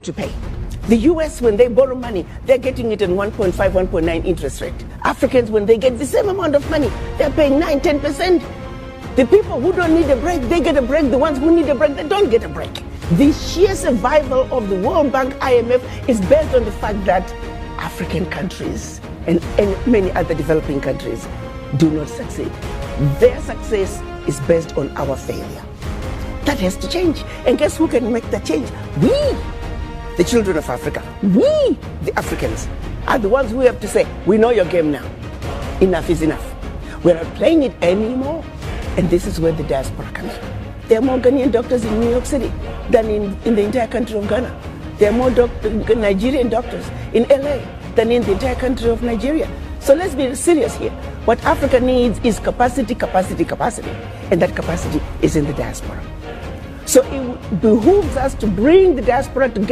to pay. The US, when they borrow money, they're getting it in 1.5, 1.9 interest rate. Africans, when they get the same amount of money, they're paying 9, 10%. The people who don't need a break, they get a break. The ones who need a break, they don't get a break. The sheer survival of the World Bank, IMF, is based on the fact that African countries and many other developing countries do not succeed. Their success is based on our failure. That has to change. And guess who can make that change? We, the children of Africa, we, the Africans, are the ones who have to say, we know your game now. Enough is enough. We're not playing it anymore. And this is where the diaspora comes in. There are more Ghanaian doctors in New York City than in the entire country of Ghana. There are more Nigerian doctors in LA than in the entire country of Nigeria. So let's be serious here. What Africa needs is capacity, capacity, capacity. And that capacity is in the diaspora. So it behooves us to bring the diaspora together.